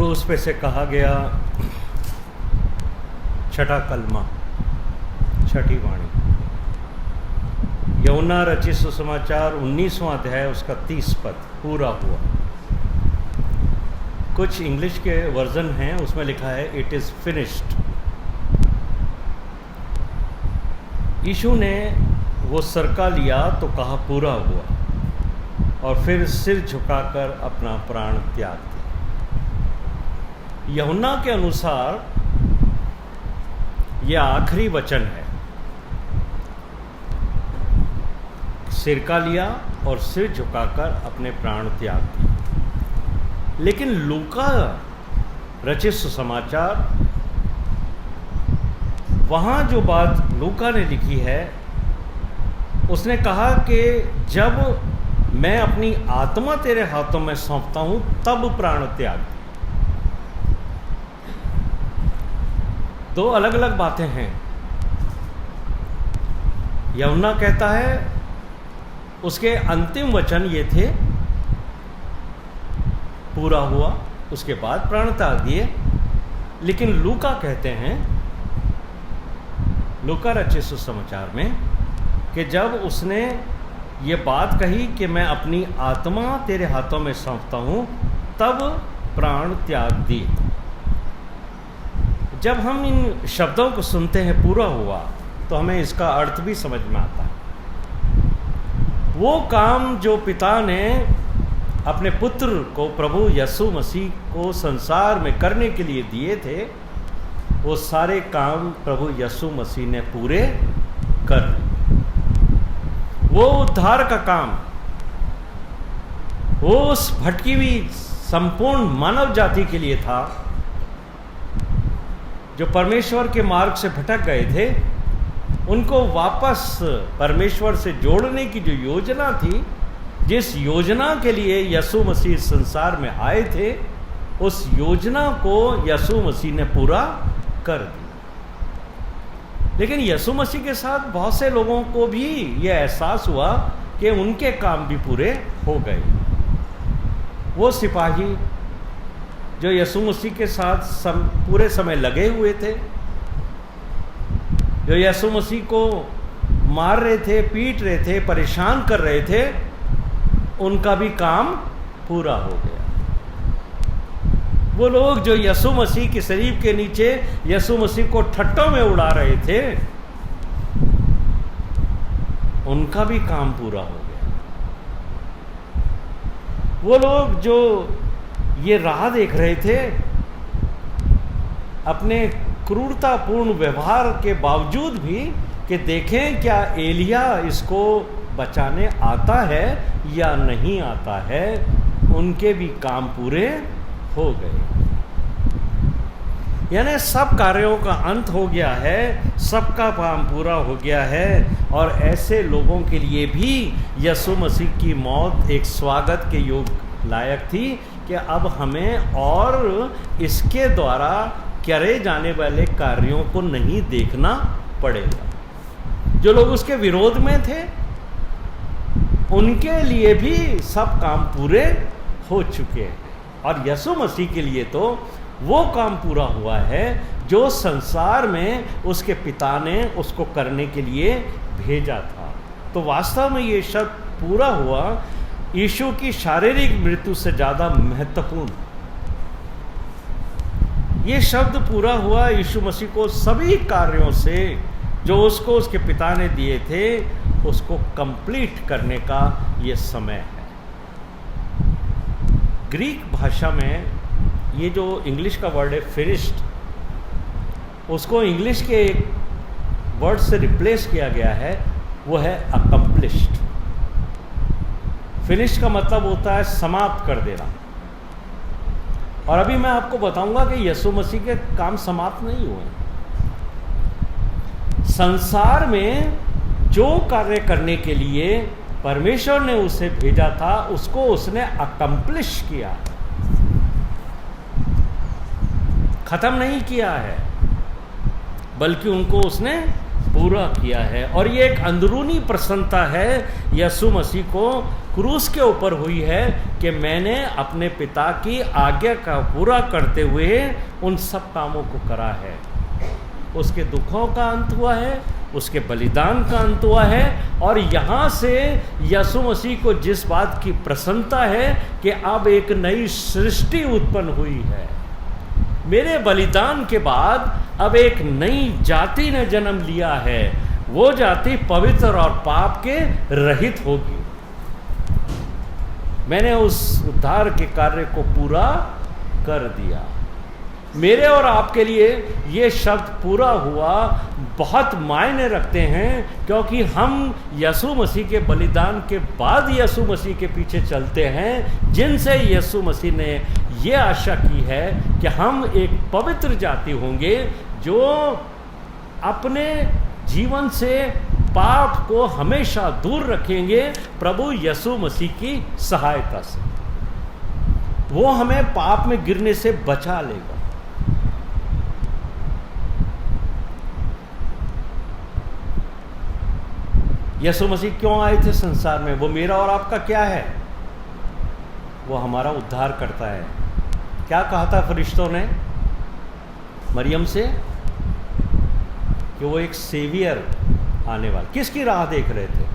क्रूस पे से कहा गया छठा कलमा, छठी वाणी, यूहन्ना रचित सुसमाचार 19वां अध्याय उसका 30 पद पूरा हुआ। कुछ इंग्लिश के वर्जन हैं, उसमें लिखा है इट इज़ फिनिश्ड। यीशु ने वो सरका लिया तो कहा पूरा हुआ, और फिर सिर झुकाकर अपना प्राण त्याग दिया। यूहन्ना के अनुसार यह आखिरी वचन है, सिरका लिया और सिर झुकाकर अपने प्राण त्याग दिए। लेकिन लूका रचित सुसमाचार, वहाँ जो बात लूका ने लिखी है, उसने कहा कि जब मैं अपनी आत्मा तेरे हाथों में सौंपता हूँ तब प्राण त्याग दिए। दो अलग अलग बातें हैं। यूहन्ना कहता है उसके अंतिम वचन ये थे पूरा हुआ, उसके बाद प्राण त्याग दिए। लेकिन लूका कहते हैं, लूका रचित सुसमाचार में, कि जब उसने ये बात कही कि मैं अपनी आत्मा तेरे हाथों में सौंपता हूँ तब प्राण त्याग दिए। जब हम इन शब्दों को सुनते हैं पूरा हुआ, तो हमें इसका अर्थ भी समझ में आता है। वो काम जो पिता ने अपने पुत्र को, प्रभु यीशु मसीह को संसार में करने के लिए दिए थे, वो सारे काम प्रभु यीशु मसीह ने पूरे कर लिए। वो उद्धार का काम, वो उस भटकी हुई संपूर्ण मानव जाति के लिए था जो परमेश्वर के मार्ग से भटक गए थे। उनको वापस परमेश्वर से जोड़ने की जो योजना थी, जिस योजना के लिए यीशु मसीह संसार में आए थे, उस योजना को यीशु मसीह ने पूरा कर दिया। लेकिन यीशु मसीह के साथ बहुत से लोगों को भी यह एहसास हुआ कि उनके काम भी पूरे हो गए। वो सिपाही जो यीशु मसीह के साथ पूरे समय लगे हुए थे, जो यीशु मसीह को मार रहे थे, पीट रहे थे, परेशान कर रहे थे, उनका भी काम पूरा हो गया। वो लोग जो यीशु मसीह के शरीर के नीचे यीशु मसीह को ठट्टों में उड़ा रहे थे, उनका भी काम पूरा हो गया। वो लोग जो ये राह देख रहे थे, अपने क्रूरतापूर्ण व्यवहार के बावजूद भी, कि देखें क्या एलिया इसको बचाने आता है या नहीं आता है, उनके भी काम पूरे हो गए। यानी सब कार्यों का अंत हो गया है, सबका काम पूरा हो गया है। और ऐसे लोगों के लिए भी यीशु मसीह की मौत एक स्वागत के योग लायक थी, कि अब हमें और इसके द्वारा करे जाने वाले कार्यों को नहीं देखना पड़ेगा। जो लोग उसके विरोध में थे, उनके लिए भी सब काम पूरे हो चुके हैं। और यीशु मसीह के लिए तो वो काम पूरा हुआ है जो संसार में उसके पिता ने उसको करने के लिए भेजा था। तो वास्तव में ये शब्द पूरा हुआ यीशु की शारीरिक मृत्यु से ज़्यादा महत्वपूर्ण। ये शब्द पूरा हुआ यीशु मसीह को सभी कार्यों से जो उसको उसके पिता ने दिए थे, उसको कंप्लीट करने का ये समय है। ग्रीक भाषा में ये जो इंग्लिश का वर्ड है फिनिश्ड, उसको इंग्लिश के एक वर्ड से रिप्लेस किया गया है, वो है अकम्प्लिश्ड। फिनिश का मतलब होता है समाप्त कर देना। और अभी मैं आपको बताऊंगा कि यीशु मसीह के काम समाप्त नहीं हुए। संसार में जो कार्य करने के लिए परमेश्वर ने उसे भेजा था, उसको उसने अकम्प्लिश किया, खत्म नहीं किया है, बल्कि उनको उसने पूरा किया है। और ये एक अंदरूनी प्रसन्नता है यीशु मसीह को क्रूस के ऊपर हुई है कि मैंने अपने पिता की आज्ञा का पूरा करते हुए उन सब कामों को करा है। उसके दुखों का अंत हुआ है, उसके बलिदान का अंत हुआ है, और यहाँ से यीशु मसीह को जिस बात की प्रसन्नता है कि अब एक नई सृष्टि उत्पन्न हुई है। मेरे बलिदान के बाद अब एक नई जाति ने जन्म लिया है, वो जाति पवित्र और पाप के रहित होगी। मैंने उस उद्धार के कार्य को पूरा कर दिया। मेरे और आपके लिए ये शब्द पूरा हुआ बहुत मायने रखते हैं, क्योंकि हम यीशु मसीह के बलिदान के बाद यीशु मसीह के पीछे चलते हैं, जिनसे यीशु मसीह ने ये आशा की है कि हम एक पवित्र जाति होंगे जो अपने जीवन से पाप को हमेशा दूर रखेंगे प्रभु यीशु मसीह की सहायता से। वो हमें पाप में गिरने से बचा लेगा। यीशु मसीह क्यों आए थे संसार में? वो मेरा और आपका क्या है? वो हमारा उद्धार करता है। क्या कहा था फरिश्तों ने मरियम से? कि वो एक सेवियर आने वाला। किसकी राह देख रहे थे?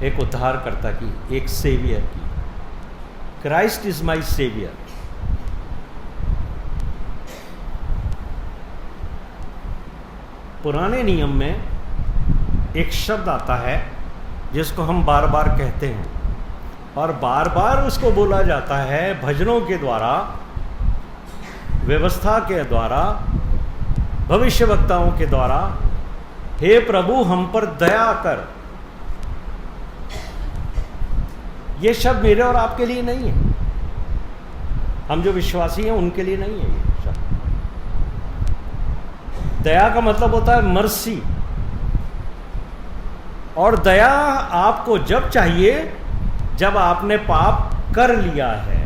एक उद्धारकर्ता की, एक सेवियर की। Christ is my saviour. पुराने नियम में एक शब्द आता है जिसको हम बार बार कहते हैं, और बार बार उसको बोला जाता है भजनों के द्वारा, व्यवस्था के द्वारा, भविष्यवक्ताओं के द्वारा। हे प्रभु हम पर दया कर। ये शब्द मेरे और आपके लिए नहीं है, हम जो विश्वासी हैं उनके लिए नहीं है ये शब्द। दया का मतलब होता है मर्सी, और दया आपको जब चाहिए जब आपने पाप कर लिया है।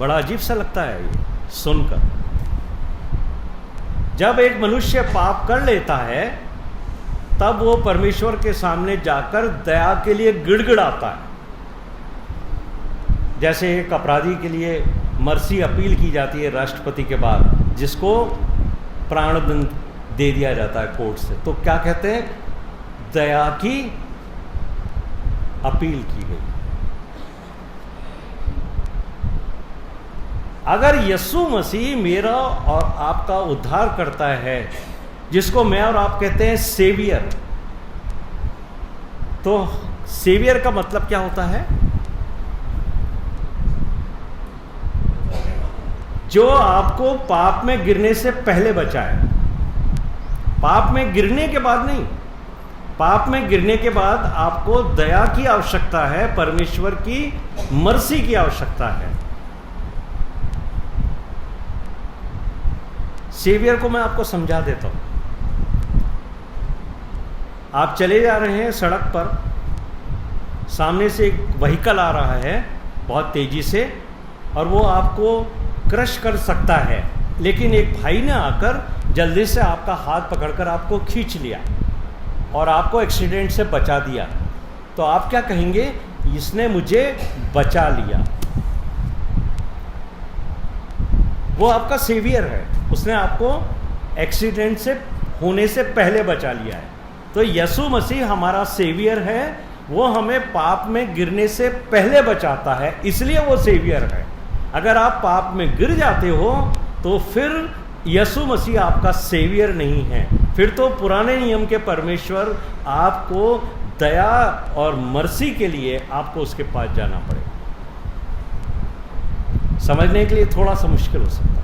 बड़ा अजीब सा लगता है ये सुनकर। जब एक मनुष्य पाप कर लेता है तब वो परमेश्वर के सामने जाकर दया के लिए गिड़गिड़ाता है। जैसे एक अपराधी के लिए मर्सी अपील की जाती है राष्ट्रपति के बाद, जिसको प्राणदंड दे दिया जाता है कोर्ट से, तो क्या कहते हैं? दया की अपील की गई। अगर यीशु मसीह मेरा और आपका उद्धार करता है, जिसको मैं और आप कहते हैं सेवियर, तो सेवियर का मतलब क्या होता है? जो आपको पाप में गिरने से पहले बचाए। पाप में गिरने के बाद नहीं, पाप में गिरने के बाद आपको दया की आवश्यकता है, परमेश्वर की मर्सी की आवश्यकता है। सेवियर को मैं आपको समझा देता हूं। आप चले जा रहे हैं सड़क पर, सामने से एक व्हीकल आ रहा है बहुत तेजी से, और वो आपको क्रश कर सकता है, लेकिन एक भाई ने आकर जल्दी से आपका हाथ पकड़कर आपको खींच लिया और आपको एक्सीडेंट से बचा दिया। तो आप क्या कहेंगे? इसने मुझे बचा लिया। वो आपका सेवियर है, उसने आपको एक्सीडेंट से होने से पहले बचा लिया है। तो यीशु मसीह हमारा सेवियर है, वो हमें पाप में गिरने से पहले बचाता है, इसलिए वो सेवियर है। अगर आप पाप में गिर जाते हो तो फिर यीशु मसीह आपका सेवियर नहीं है, फिर तो पुराने नियम के परमेश्वर आपको दया और मर्सी के लिए आपको उसके पास जाना पड़ेगा। समझने के लिए थोड़ा सा मुश्किल हो सकता है,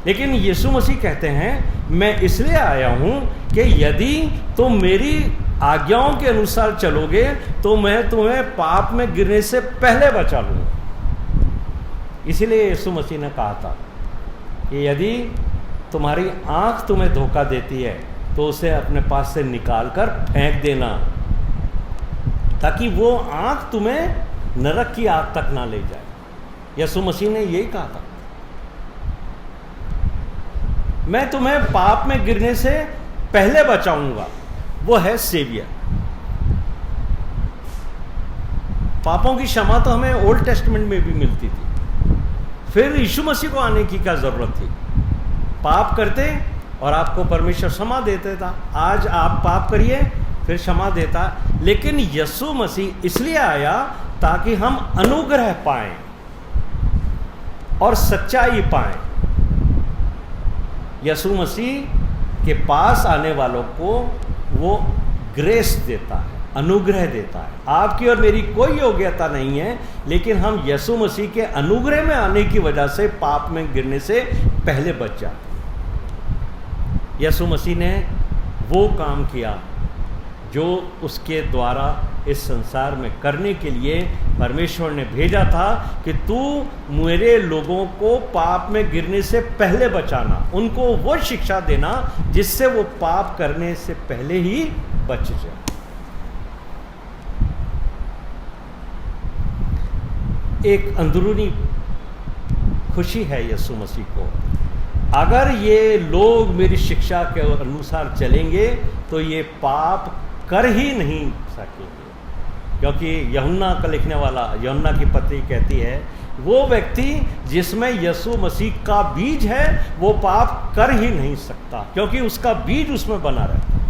लेकिन यीशु मसीह कहते हैं मैं इसलिए आया हूं कि यदि तुम मेरी आज्ञाओं के अनुसार चलोगे तो मैं तुम्हें पाप में गिरने से पहले बचा लूंगा। इसीलिए यीशु मसीह ने कहा था कि यदि तुम्हारी आंख तुम्हें धोखा देती है तो उसे अपने पास से निकालकर फेंक देना, ताकि वो आंख तुम्हें नरक की आग तक ना ले जाए। यीशु मसीह ने यही कहा था। मैं तुम्हें पाप में गिरने से पहले बचाऊंगा। वो है सेवियर। पापों की क्षमा तो हमें ओल्ड टेस्टमेंट में भी मिलती थी, फिर यीशु मसीह को आने की क्या जरूरत थी? पाप करते और आपको परमेश्वर क्षमा देता था। आज आप पाप करिए फिर क्षमा देता। लेकिन यीशु मसीह इसलिए आया ताकि हम अनुग्रह पाएं और सच्चाई पाएं। यीशु मसीह के पास आने वालों को वो ग्रेस देता है, अनुग्रह देता है। आपकी और मेरी कोई योग्यता नहीं है, लेकिन हम यीशु मसीह के अनुग्रह में आने की वजह से पाप में गिरने से पहले बच जाते। यीशु मसीह ने वो काम किया जो उसके द्वारा इस संसार में करने के लिए परमेश्वर ने भेजा था कि तू मेरे लोगों को पाप में गिरने से पहले बचाना, उनको वो शिक्षा देना जिससे वो पाप करने से पहले ही बच जाए। एक अंदरूनी खुशी है यीशु मसीह को, अगर ये लोग मेरी शिक्षा के अनुसार चलेंगे तो ये पाप कर ही नहीं सकेंगे। क्योंकि यूहन्ना का लिखने वाला, यूहन्ना की पत्री कहती है, वो व्यक्ति जिसमें यीशु मसीह का बीज है वो पाप कर ही नहीं सकता, क्योंकि उसका बीज उसमें बना रहता है।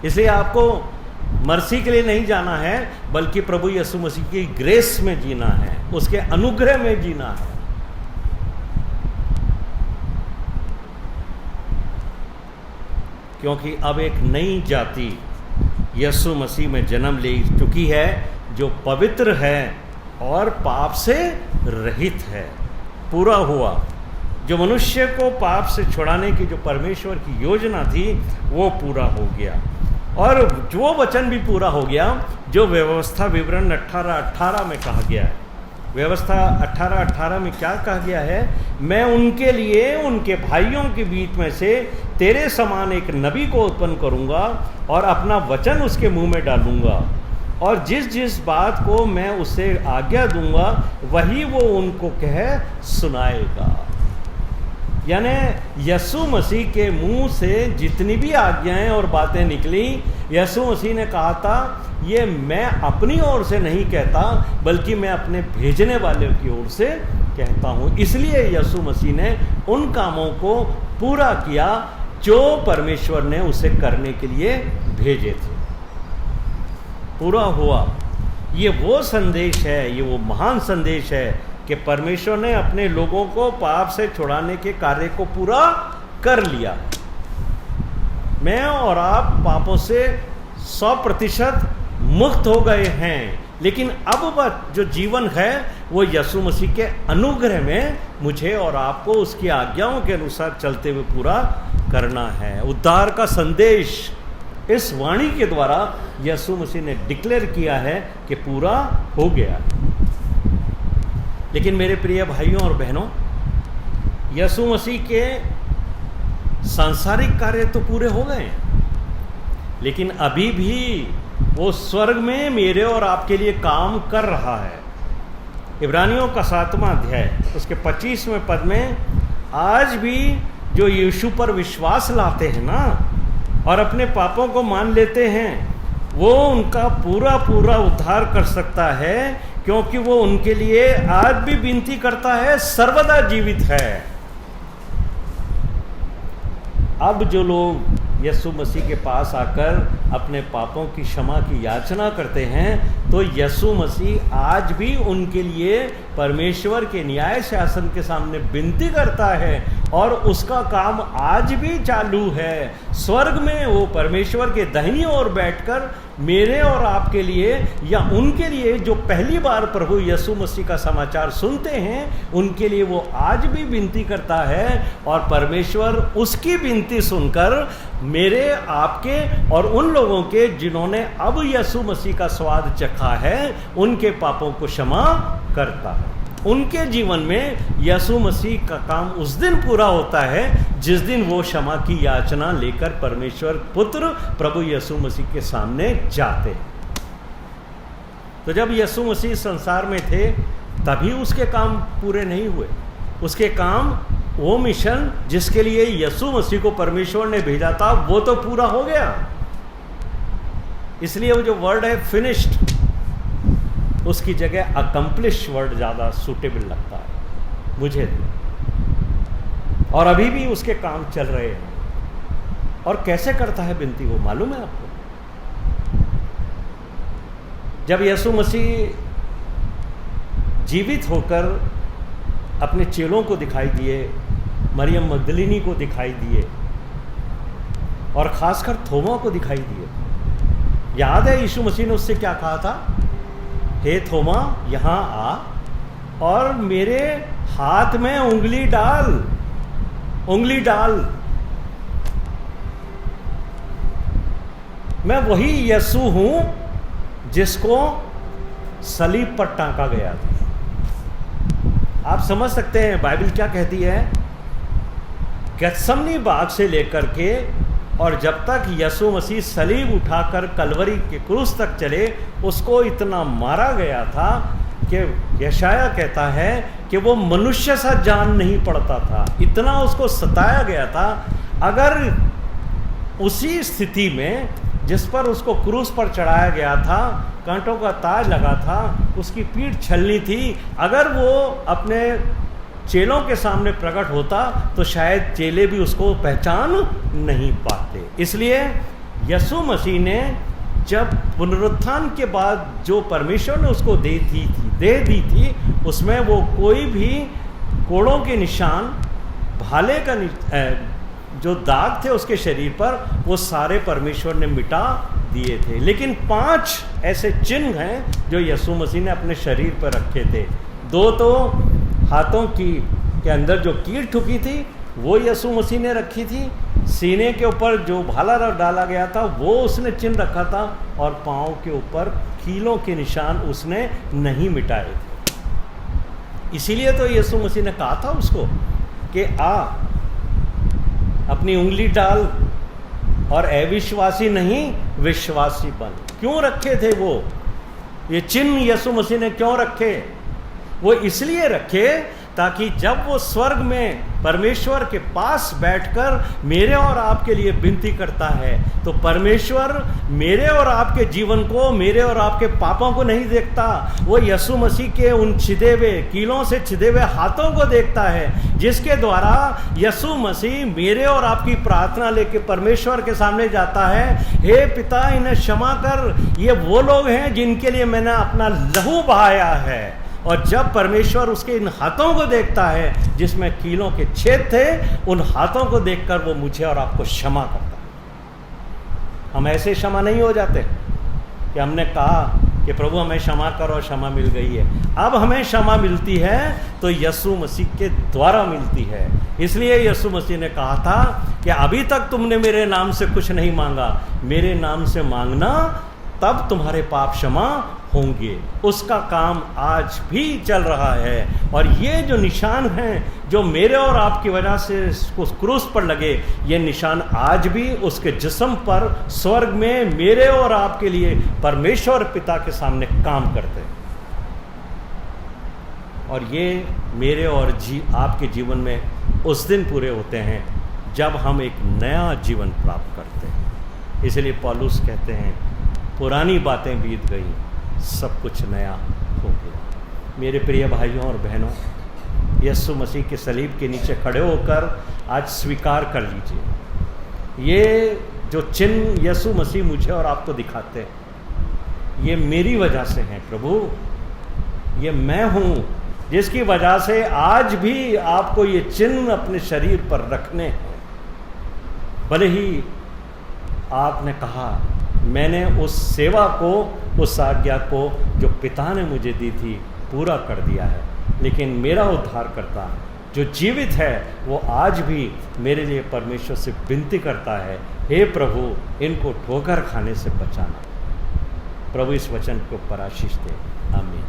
इसलिए आपको मर्सी के लिए नहीं जाना है, बल्कि प्रभु यीशु मसीह की ग्रेस में जीना है, उसके अनुग्रह में जीना है। क्योंकि अब एक नई जाति यीशु मसीह में जन्म ले चुकी है, जो पवित्र है और पाप से रहित है। पूरा हुआ जो मनुष्य को पाप से छुड़ाने की जो परमेश्वर की योजना थी वो पूरा हो गया, और जो वचन भी पूरा हो गया जो व्यवस्था विवरण 18:18 में कहा गया है। व्यवस्था 18:18 में क्या कहा गया है? मैं उनके लिए उनके भाइयों के बीच में से तेरे समान एक नबी को उत्पन्न करूंगा और अपना वचन उसके मुंह में डालूंगा, और जिस जिस बात को मैं उसे आज्ञा दूंगा वही वो उनको कह सुनाएगा। यानी यीशु मसीह के मुंह से जितनी भी आज्ञाएं और बातें निकली, यीशु मसीह ने कहा था ये मैं अपनी ओर से नहीं कहता, बल्कि मैं अपने भेजने वाले की ओर से कहता हूँ। इसलिए यीशु मसीह ने उन कामों को पूरा किया जो परमेश्वर ने उसे करने के लिए भेजे थे। पूरा हुआ। ये वो संदेश है, ये वो महान संदेश है कि परमेश्वर ने अपने लोगों को पाप से छुड़ाने के कार्य को पूरा कर लिया। मैं और आप पापों से 100% मुक्त हो गए हैं, लेकिन अब जो जीवन है वो यीशु मसीह के अनुग्रह में मुझे और आपको उसकी आज्ञाओं के अनुसार चलते हुए पूरा करना है। उद्धार का संदेश इस वाणी के द्वारा यीशु मसीह ने डिक्लेयर किया है कि पूरा हो गया। लेकिन मेरे प्रिय भाइयों और बहनों, यीशु मसीह के सांसारिक कार्य तो पूरे हो गए, लेकिन अभी भी वो स्वर्ग में मेरे और आपके लिए काम कर रहा है। इब्रानियों का 7वां अध्याय उसके 25वें पद में, आज भी जो यीशु पर विश्वास लाते हैं ना और अपने पापों को मान लेते हैं, वो उनका पूरा पूरा उद्धार कर सकता है, क्योंकि वो उनके लिए आज भी विनती करता है, सर्वदा जीवित है। अब जो लोग यीशु मसीह के पास आकर अपने पापों की क्षमा की याचना करते हैं, तो यीशु मसीह आज भी उनके लिए परमेश्वर के न्याय शासन के सामने विनती करता है, और उसका काम आज भी चालू है। स्वर्ग में वो परमेश्वर के दाहिनी ओर बैठकर मेरे और आपके लिए, या उनके लिए जो पहली बार प्रभु यीशु मसीह का समाचार सुनते हैं, उनके लिए वो आज भी विनती करता है, और परमेश्वर उसकी विनती सुनकर मेरे, आपके और उन लोगों के जिन्होंने अब यीशु मसीह का स्वाद चखा है, उनके पापों को क्षमा करता है। उनके जीवन में यीशु मसीह का काम उस दिन पूरा होता है जिस दिन वो क्षमा की याचना लेकर परमेश्वर पुत्र प्रभु यीशु मसीह के सामने जाते हैं। तो जब यीशु मसीह संसार में थे तभी उसके काम पूरे नहीं हुए। उसके काम, वो मिशन जिसके लिए यीशु मसीह को परमेश्वर ने भेजा था, वो तो पूरा हो गया। इसलिए वो जो वर्ड है फिनिश्ड, उसकी जगह अकम्प्लिश वर्ड ज़्यादा सूटेबल लगता है मुझे। और अभी भी उसके काम चल रहे हैं। और कैसे करता है विनती वो मालूम है आपको? जब यीशु मसीह जीवित होकर अपने चेलों को दिखाई दिए, मरियम मगदलिनी को दिखाई दिए और खासकर थोमा को दिखाई दिए, याद है यीशु मसीह ने उससे क्या कहा था? हे थोमा, यहां आ और मेरे हाथ में उंगली डाल, उंगली डाल। मैं वही यीशु हूं जिसको सलीब पर टांका गया था। आप समझ सकते हैं बाइबल क्या कहती है? गेत्सेमनी बाग से लेकर के और जब तक यीशु मसीह सलीब उठाकर कलवरी के क्रूस तक चले, उसको इतना मारा गया था कि यशाया कहता है कि वो मनुष्य सा जान नहीं पड़ता था, इतना उसको सताया गया था। अगर उसी स्थिति में जिस पर उसको क्रूस पर चढ़ाया गया था, कांटों का ताज लगा था, उसकी पीठ छलनी थी, अगर वो अपने चेलों के सामने प्रकट होता तो शायद चेले भी उसको पहचान नहीं पाते। इसलिए यीशु मसीह ने जब पुनरुत्थान के बाद जो परमेश्वर ने उसको दे दी थी, उसमें वो कोई भी कोड़ों के निशान, भाले का जो दाग थे उसके शरीर पर, वो सारे परमेश्वर ने मिटा दिए थे। लेकिन 5 ऐसे चिन्ह हैं जो यीशु मसीह ने अपने शरीर पर रखे थे। 2 तो हाथों के अंदर जो कील ठुकी थी वो यीशु मसीह ने रखी थी, सीने के ऊपर जो भाला डाला गया था वो उसने चिन्ह रखा था, और पाँव के ऊपर कीलों के निशान उसने नहीं मिटाए थे। इसीलिए तो यीशु मसीह ने कहा था उसको कि आ अपनी उंगली डाल और अविश्वासी नहीं विश्वासी बन। क्यों रखे थे वो ये चिन्ह? यीशु मसीह ने क्यों रखे? वो इसलिए रखे ताकि जब वो स्वर्ग में परमेश्वर के पास बैठकर मेरे और आपके लिए विनती करता है, तो परमेश्वर मेरे और आपके जीवन को, मेरे और आपके पापों को नहीं देखता, वो यीशु मसीह के उन छिदे हुए, कीलों से छिदे हुए हाथों को देखता है, जिसके द्वारा यीशु मसीह मेरे और आपकी प्रार्थना लेके परमेश्वर के सामने जाता है। हे पिता, इन्हें क्षमा कर, ये वो लोग हैं जिनके लिए मैंने अपना लहू बहाया है। और जब परमेश्वर उसके इन हाथों को देखता है जिसमें कीलों के छेद थे, उन हाथों को देखकर वो मुझे और आपको क्षमा करता है। हम ऐसे क्षमा नहीं हो जाते कि हमने कहा कि प्रभु हमें क्षमा करो और क्षमा मिल गई है। अब हमें क्षमा मिलती है तो यीशु मसीह के द्वारा मिलती है। इसलिए यीशु मसीह ने कहा था कि अभी तक तुमने मेरे नाम से कुछ नहीं मांगा, मेरे नाम से मांगना, तब तुम्हारे पाप क्षमा होंगे। उसका काम आज भी चल रहा है। और ये जो निशान हैं जो मेरे और आपकी वजह से उस क्रूस पर लगे, ये निशान आज भी उसके जिस्म पर स्वर्ग में मेरे और आपके लिए परमेश्वर पिता के सामने काम करते हैं। और ये मेरे और आपके जीवन में उस दिन पूरे होते हैं जब हम एक नया जीवन प्राप्त करते हैं। इसलिए पौलुस कहते हैं, पुरानी बातें बीत गई, सब कुछ नया हो गया। मेरे प्रिय भाइयों और बहनों, यीशु मसीह के सलीब के नीचे खड़े होकर आज स्वीकार कर लीजिए, ये जो चिन्ह यीशु मसीह मुझे और आपको दिखाते हैं, ये मेरी वजह से हैं प्रभु। ये मैं हूँ जिसकी वजह से आज भी आपको ये चिन्ह अपने शरीर पर रखने हैं। भले ही आपने कहा मैंने उस सेवा को, उस आज्ञा को जो पिता ने मुझे दी थी पूरा कर दिया है, लेकिन मेरा उद्धारकर्ता जो जीवित है वो आज भी मेरे लिए परमेश्वर से विनती करता है, हे प्रभु इनको ठोकर खाने से बचाना। प्रभु इस वचन को ऊपर आशीष दे। आमीन।